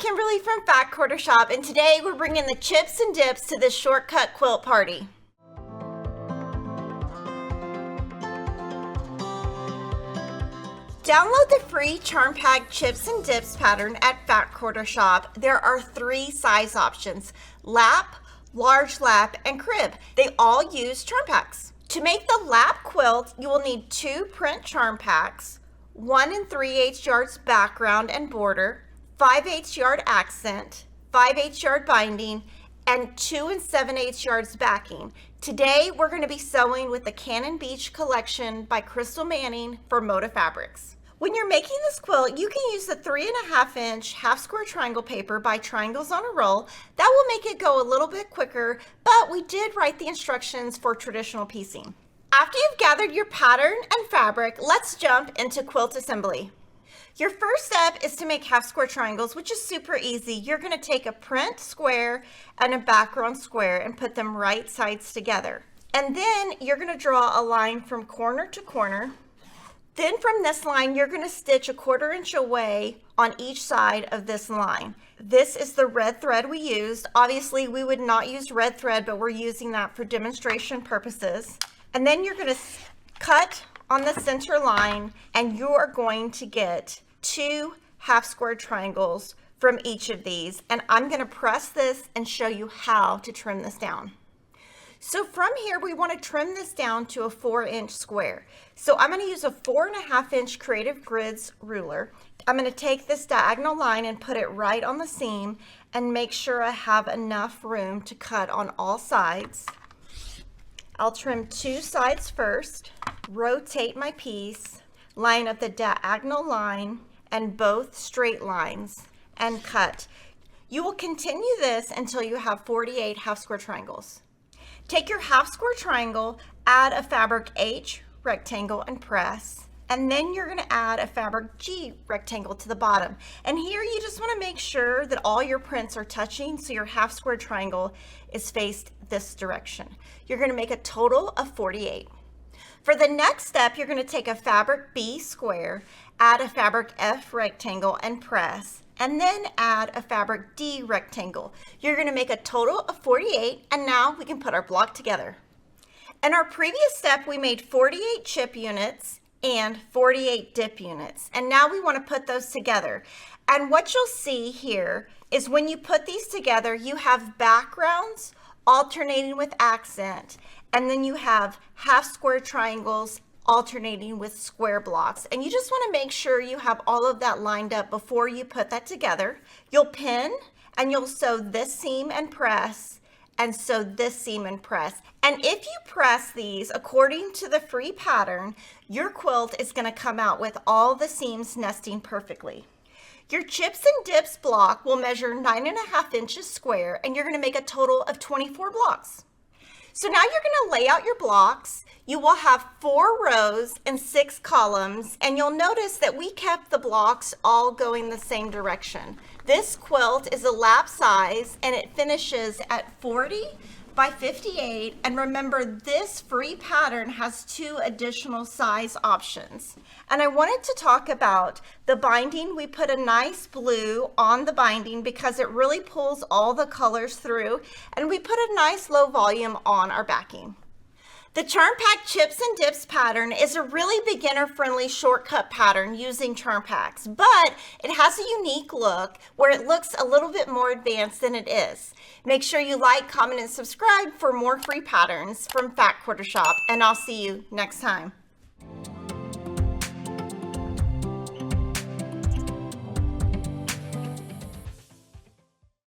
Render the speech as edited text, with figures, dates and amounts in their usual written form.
Kimberly from Fat Quarter Shop, and today we're bringing the chips and dips to this shortcut quilt party. Download the free Charm Pack Chips and Dips pattern at Fat Quarter Shop. There are 3 size options: lap, large lap, and crib. They all use charm packs. To make the lap quilt, you will need 2 print charm packs, 1 3/8 yards background and border, 5/8 yard accent, 5/8 yard binding, and 2 7/8 yards backing. Today we're going to be sewing with the Cannon Beach collection by Crystal Manning for Moda Fabrics. When you're making this quilt, you can use the 3.5 inch half square triangle paper by Triangles on a Roll. That will make it go a little bit quicker, but we did write the instructions for traditional piecing. After you've gathered your pattern and fabric, let's jump into quilt assembly. Your first step is to make half square triangles, which is super easy. You're going to take a print square and a background square and put them right sides together. And then you're going to draw a line from corner to corner. Then from this line, you're going to stitch a 1/4 inch away on each side of this line. This is the red thread we used. Obviously, we would not use red thread, but we're using that for demonstration purposes. And then you're going to cut on the center line, and you are going to get 2 half square triangles from each of these. And I'm going to press this and show you how to trim this down. So from here, we want to trim this down to a 4-inch square. So I'm going to use a 4.5 inch Creative Grids ruler. I'm going to take this diagonal line and put it right on the seam and make sure I have enough room to cut on all sides. I'll trim 2 sides first, rotate my piece, line up the diagonal line and both straight lines, and cut. You will continue this until you have 48 half square triangles. Take your half square triangle, add a fabric H rectangle and press, and then you're going to add a fabric G rectangle to the bottom. And here you just want to make sure that all your prints are touching so your half square triangle is faced this direction. You're going to make a total of 48. For the next step, you're going to take a fabric B square, add a fabric F rectangle and press, and then add a fabric D rectangle. You're going to make a total of 48, and now we can put our block together. In our previous step, we made 48 chip units and 48 dip units, and now we want to put those together. And what you'll see here is when you put these together, you have backgrounds alternating with accent, and then you have half square triangles alternating with square blocks. And you just want to make sure you have all of that lined up before you put that together. You'll pin and you'll sew this seam and press, and sew this seam and press. And if you press these according to the free pattern, your quilt is going to come out with all the seams nesting perfectly. Your chips and dips block will measure 9.5 inches square, and you're going to make a total of 24 blocks. So now you're going to lay out your blocks. You will have 4 rows and 6 columns, and you'll notice that we kept the blocks all going the same direction. This quilt is a lap size, and it finishes at 40 by 58. And remember, this free pattern has 2 additional size options. And I wanted to talk about the binding. We put a nice blue on the binding because it really pulls all the colors through, and we put a nice low volume on our backing. The Charm Pack Chips and Dips pattern is a really beginner-friendly shortcut pattern using charm packs, but it has a unique look where it looks a little bit more advanced than it is. Make sure you like, comment, and subscribe for more free patterns from Fat Quarter Shop, and I'll see you next time.